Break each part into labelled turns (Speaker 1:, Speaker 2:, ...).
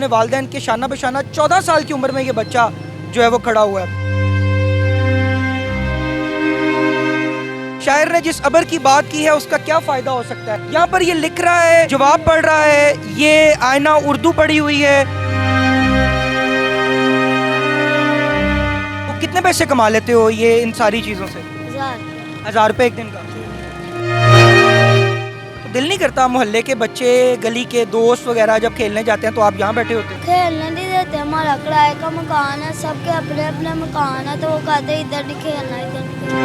Speaker 1: अपने वालिदैन के शाना बशाना 14 साल की उम्र में ये बच्चा जो है वो खड़ा हुआ है। शायर ने जिस अबर की बात की है उसका क्या फ़ायदा हो सकता है। यहाँ पर ये लिख रहा है, जवाब पढ़ रहा है, ये आईना उर्दू पढ़ी हुई है। तो कितने पैसे कमा लेते हो ये इन सारी चीज़ों से? 1000 रुपये एक दिन का। तो दिल नहीं करता मोहल्ले के बच्चे, गली के दोस्त वगैरह जब खेलने जाते हैं तो आप यहाँ बैठे होते हैं?
Speaker 2: खेलने नहीं देते, हमारा किराए का मकान है, सबके अपने अपने मकान है, तो वो कहते इधर नहीं खेलना, इधर नहीं खेलना।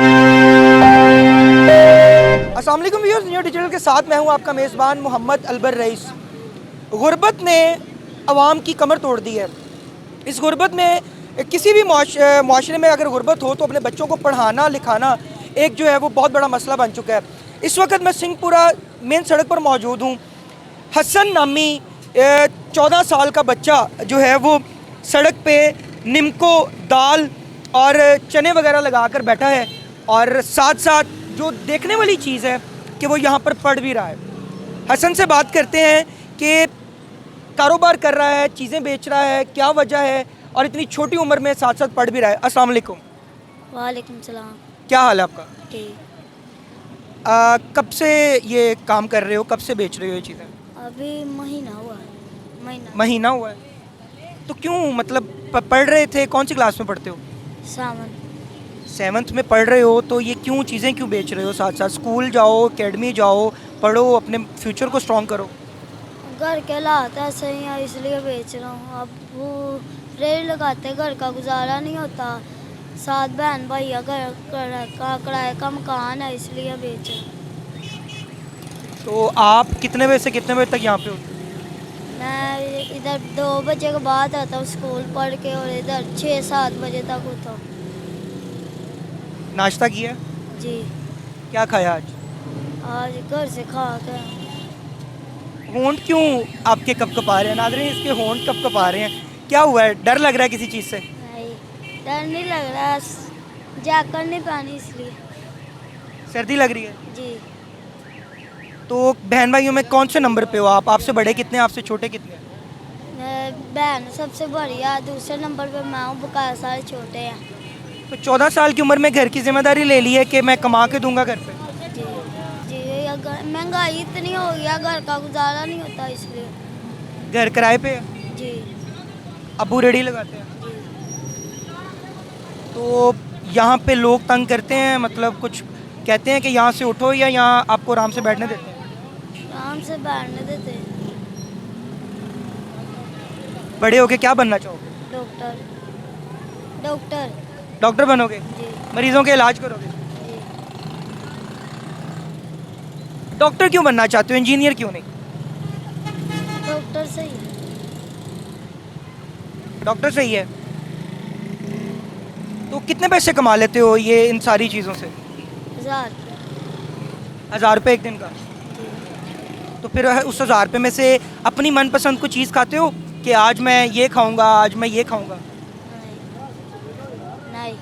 Speaker 1: अस्सलाम वालेकुम व्यूअर्स, न्यू डिजिटल के साथ मैं हूँ आपका मेज़बान मोहम्मद अलबर रईस। गुर्बत ने अवाम की कमर तोड़ दी है। इस गुर्बत में किसी भी माशरे में अगर गुर्बत हो तो अपने बच्चों को पढ़ाना लिखाना एक जो है वो बहुत बड़ा मसला बन चुका है। इस वक्त मैं सिंहपुरा मेन सड़क पर मौजूद हूँ। हसन नामी 14 साल का बच्चा जो है वो सड़क पे निम्को दाल और चने वगैरह लगा कर बैठा है और साथ साथ जो देखने वाली चीज़ है कि वो यहाँ पर पढ़ भी रहा है। हसन से बात करते हैं कि कारोबार कर रहा है, चीज़ें बेच रहा है, क्या वजह है और इतनी छोटी उम्र में साथ साथ पढ़ भी रहा है। अस्सलाम वालेकुम।
Speaker 2: वालेकुम सलाम।
Speaker 1: क्या हाल है आपका?
Speaker 2: ठीक।
Speaker 1: कब से ये काम कर रहे हो, कब से बेच रहे हो ये चीज़ें?
Speaker 2: अभी महीना हुआ है।
Speaker 1: महीना हुआ है। तो क्यों, मतलब पढ़ रहे थे? कौन सी क्लास में पढ़ते हो?
Speaker 2: सावन
Speaker 1: 7th में पढ़ रहे हो, तो ये क्यों चीज़ें क्यों बेच रहे हो? साथ साथ स्कूल जाओ, एकेडमी जाओ, पढ़ो, अपने फ्यूचर को स्ट्रॉन्ग करो।
Speaker 2: घर के हालात ऐसे ही है इसलिए बेच रहा हूँ। अब वो रेडी लगाते, घर का गुजारा नहीं होता, 7 बहन भैया, घर का किराए का मकान है, इसलिए बेच रहा हूँ।
Speaker 1: तो आप कितने बजे से कितने बजे तक यहाँ पे होते हो?
Speaker 2: मैं इधर 2 बजे के बाद आता हूँ स्कूल पढ़ के, और इधर 6-7 बजे तक होता हूँ।
Speaker 1: नाश्ता किया?
Speaker 2: जी,
Speaker 1: क्या खाया आज?
Speaker 2: आज घर से खा के।
Speaker 1: होंठ क्यों आपके कपकपा रहे हैं? नाज़रीन, इसके होंठ कपकपा रहे हैं, क्या हुआ है? डर लग रहा है किसी चीज़ से?
Speaker 2: नहीं, डर नहीं लग रहा, जैकेट नहीं पहनी इसलिए।
Speaker 1: सर्दी लग रही है?
Speaker 2: जी,
Speaker 1: तो बहन भाइयों में कौन से नंबर पे हो आप? आपसे बड़े कितने, आपसे छोटे कितने?
Speaker 2: बहन सबसे बढ़िया, दूसरे नंबर पे मैं हूँ, बकाया सारे छोटे हैं।
Speaker 1: तो 14 साल की उम्र में घर की जिम्मेदारी ले ली है कि मैं कमा के दूंगा घर पे?
Speaker 2: जी जी, महंगाई इतनी हो गया, घर का गुजारा नहीं होता, इसलिए।
Speaker 1: घर किराए पे है?
Speaker 2: जी
Speaker 1: अब्बू रेडी लगाते हैं?
Speaker 2: जी।
Speaker 1: तो यहाँ पे लोग तंग करते हैं, मतलब कुछ कहते हैं कि यहाँ से उठो, या यहाँ आपको आराम से बैठने देते हैं?
Speaker 2: आराम से बैठने देते हैं।
Speaker 1: बड़े होके क्या बनना चाहोगे?
Speaker 2: डॉक्टर। डॉक्टर।
Speaker 1: डॉक्टर बनोगे?
Speaker 2: जी
Speaker 1: मरीजों के इलाज करोगे?
Speaker 2: जी।
Speaker 1: डॉक्टर क्यों बनना चाहते हो, इंजीनियर क्यों नहीं?
Speaker 2: डॉक्टर सही है।
Speaker 1: डॉक्टर सही है। तो कितने पैसे कमा लेते हो ये इन सारी चीज़ों से?
Speaker 2: 1000।
Speaker 1: 1000 रुपये एक दिन का।
Speaker 2: जी।
Speaker 1: तो फिर उस 1000 रुपये में से अपनी मनपसंद को चीज़ खाते हो कि आज मैं ये खाऊंगा, आज मैं ये खाऊंगा?
Speaker 2: नहीं नहीं,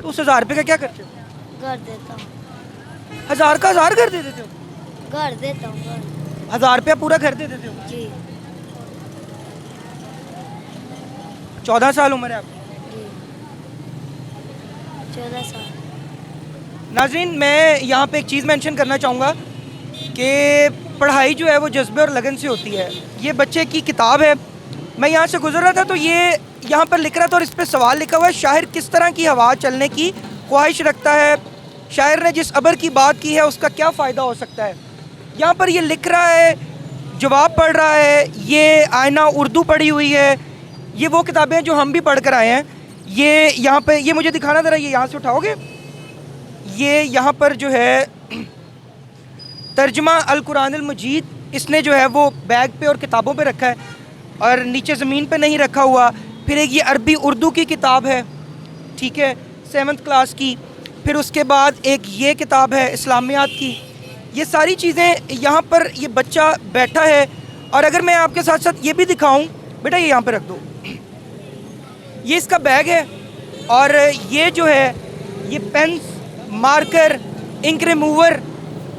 Speaker 1: तो उस 1000 रुपये का क्या करते हो?
Speaker 2: घर देता हूँ।
Speaker 1: 1000 का 1000 घर दे देते हो?
Speaker 2: घर देता हूँ, घर।
Speaker 1: 1000 रुपया पूरा घर दे देते हो?
Speaker 2: जी
Speaker 1: 14 साल उम्र है आपकी?
Speaker 2: जी। 14 साल।
Speaker 1: नाज़रीन, मैं यहाँ पे एक चीज़ मेंशन करना चाहूँगा कि पढ़ाई जो है वो जज्बे और लगन से होती है। ये बच्चे की किताब है, मैं यहाँ से गुजर रहा था तो ये यहाँ पर लिख रहा था और इस पर सवाल लिखा हुआ है, शायर किस तरह की हवा चलने की ख्वाहिश रखता है। शायर ने जिस अबर की बात की है उसका क्या फ़ायदा हो सकता है। यहाँ पर ये लिख रहा है, जवाब पढ़ रहा है, ये आईना उर्दू पढ़ी हुई है। ये वो किताबें जो हम भी पढ़ कर आए हैं। ये यहाँ पे, ये मुझे दिखाना ज़रा, ये यहाँ से उठाओगे? ये यहाँ पर जो है तर्जुमा अल कुरान अल मजीद, इसने जो है वो बैग पे और किताबों पे रखा है और नीचे ज़मीन पे नहीं रखा हुआ। फिर एक ये अरबी उर्दू की किताब है, ठीक है, 7th क्लास की। फिर उसके बाद एक ये किताब है इस्लामियात की। ये सारी चीज़ें यहाँ पर ये बच्चा बैठा है। और अगर मैं आपके साथ साथ ये भी दिखाऊं, बेटा ये यहाँ पे रख दो, ये इसका बैग है और ये जो है ये पेन्स, मार्कर, इंक रिमूवर,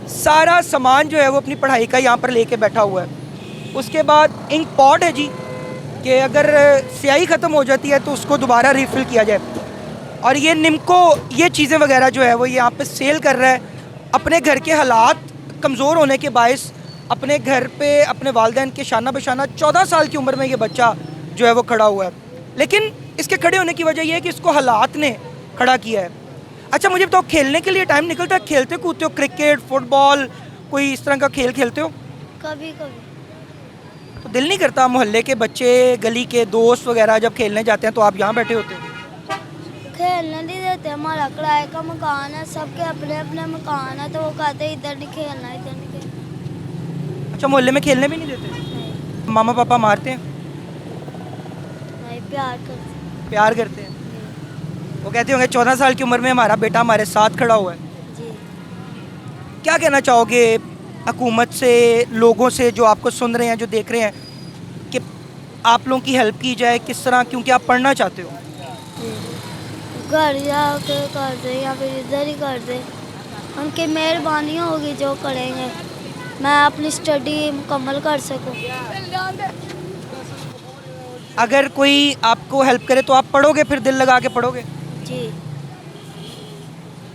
Speaker 1: सारा सामान जो है वो अपनी पढ़ाई का यहाँ पर लेके बैठा हुआ है। उसके बाद इंक पॉट है जी, कि अगर स्याही ख़त्म हो जाती है तो उसको दोबारा रिफ़िल किया जाए। और ये निम्को ये चीज़ें वगैरह जो है वो यहाँ पे सेल कर रहा है। अपने घर के हालात कमज़ोर होने के बायस अपने घर पे अपने वालिदैन के शाना बशाना 14 साल की उम्र में ये बच्चा जो है वो खड़ा हुआ है। लेकिन इसके खड़े होने की वजह यह है कि इसको हालात ने खड़ा किया है। अच्छा मुझे बताओ, खेलने के लिए टाइम निकलता है? खेलते कूदते हो? क्रिकेट, फुटबॉल, कोई इस तरह का खेल खेलते हो?
Speaker 2: कभी कभी।
Speaker 1: तो दिल नहीं करता मोहल्ले के बच्चे, गली के दोस्त वगैरह जब खेलने जाते हैं तो आप यहाँ बैठे होते हो?
Speaker 2: खेलने नहीं देते, हमारा किराए का मकान है, सबके अपने अपने मकान है, तो वो कहते इधर नहीं खेलना, इधर नहीं खेलना।
Speaker 1: अच्छा, मोहल्ले में खेलने भी नहीं देते?
Speaker 2: नहीं,
Speaker 1: मामा पापा मारते हैं?
Speaker 2: नहीं, प्यार करते
Speaker 1: प्यार करते हैं?
Speaker 2: हैं।
Speaker 1: वो कहते होंगे 14 साल की उम्र में हमारा बेटा हमारे साथ खड़ा हुआ है।
Speaker 2: जी।
Speaker 1: क्या कहना चाहोगे हुकूमत से, लोगों से जो आपको सुन रहे हैं, जो देख रहे हैं, कि आप लोगों की हेल्प की जाए किस तरह, क्योंकि आप पढ़ना चाहते हो?
Speaker 2: जी, घर जाके कर दे या फिर इधर ही कर दे, उनकी मेहरबानी होगी जो करेंगे, मैं अपनी स्टडी मुकम्मल कर सकूं।
Speaker 1: अगर कोई आपको हेल्प करे तो आप पढ़ोगे, फिर दिल लगा के पढ़ोगे?
Speaker 2: जी।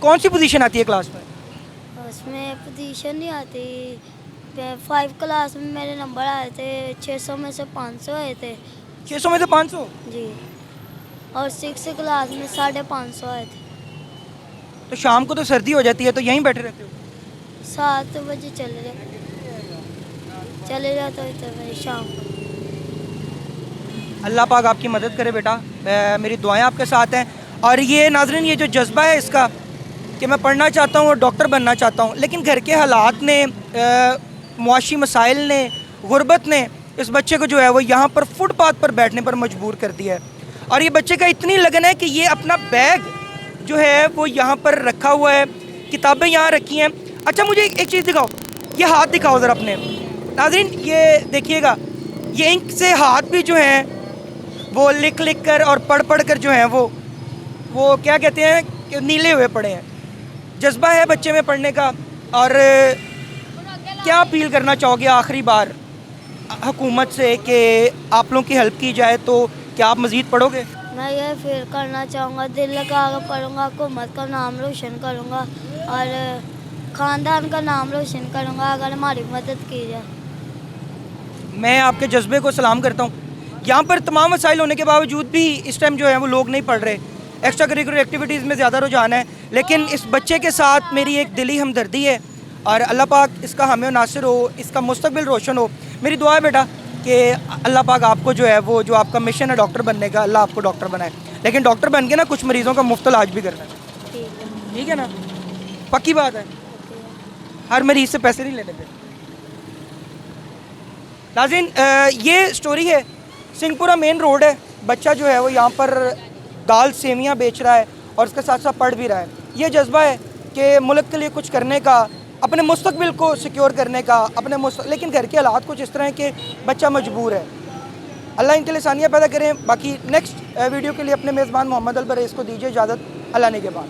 Speaker 1: कौन सी पोजीशन आती है क्लास में?
Speaker 2: उसमें पोजीशन नहीं आती। 5 क्लास में मेरे नंबर आए थे, 600 में से 500 आए थे।
Speaker 1: 600 में से 500?
Speaker 2: जी। और 6 क्लास में 550 आए थे।
Speaker 1: तो शाम को तो सर्दी हो जाती है, तो यहीं बैठे रहते हो?
Speaker 2: 7 बजे चले जाते थे शाम को।
Speaker 1: अल्लाह पाक आपकी मदद करे बेटा, मेरी दुआएं आपके साथ हैं। और ये नाज़रीन, ये जो जज्बा है इसका कि मैं पढ़ना चाहता हूँ और डॉक्टर बनना चाहता हूँ, लेकिन घर के हालात ने, मुआशी मसाइल ने, गुर्बत ने इस बच्चे को जो है वो यहाँ पर फुटपाथ पर बैठने पर मजबूर कर दिया है। और ये बच्चे का इतनी लगन है कि ये अपना बैग जो है वो यहाँ पर रखा हुआ है, किताबें यहाँ रखी हैं। अच्छा मुझे एक चीज़ दिखाओ, ये हाथ दिखाओ ज़रा अपने। नाज़रीन ये देखिएगा, ये इंक से हाथ भी जो हैं वो लिख लिख कर और पढ़ पढ़ कर जो हैं वो क्या कहते हैं कि नीले हुए पड़े हैं। जज्बा है बच्चे में पढ़ने का। और क्या अपील करना चाहोगे आखिरी बार हुकूमत से कि आप लोगों की हेल्प की जाए, तो क्या आप मज़ीद पढ़ोगे?
Speaker 2: मैं ये फील करना चाहूँगा, दिल लगा कर पढ़ूँगा, हुकूमत का नाम रोशन करूँगा और ख़ानदान का नाम रोशन करूँगा अगर हमारी मदद की जाए।
Speaker 1: मैं आपके जज्बे को सलाम करता हूँ। यहाँ पर तमाम वसाइल होने के बावजूद भी इस टाइम जो है वो लोग नहीं पढ़ रहे, एक्स्ट्रा करिकुलर एक्टिविटीज़ में ज़्यादा रुझान है। लेकिन इस बच्चे के साथ मेरी एक दिली हमदर्दी है और अल्लाह पाक इसका हामी और नासिर हो, इसका मुस्तकबिल रोशन हो। मेरी दुआ है बेटा कि अल्लाह पाक आपको जो है वो जो आपका मिशन है डॉक्टर बनने का, अल्लाह आपको डॉक्टर बनाए। लेकिन डॉक्टर बन के ना कुछ मरीज़ों का मुफ्त इलाज भी करना है। ठीक है ना? पक्की बात है, हर मरीज़ से पैसे नहीं लेने पे। नाज़रीन ये स्टोरी है, सिंहपुरा मेन रोड है। बच्चा जो है वो यहाँ पर दाल सेवियाँ बेच रहा है और उसके साथ साथ पढ़ भी रहा है। ये जज्बा है कि मुल्क के लिए कुछ करने का, अपने मुस्तकबिल को सिक्योर करने का, लेकिन घर के हालात कुछ इस तरह है कि बच्चा मजबूर है। अल्लाह इनके लिए आसानियाँ पैदा करें। बाकी नेक्स्ट वीडियो के लिए अपने मेज़बान मोहम्मद अल बरेज़ को दीजिए इजाज़त। अल्लाह ने के बाद।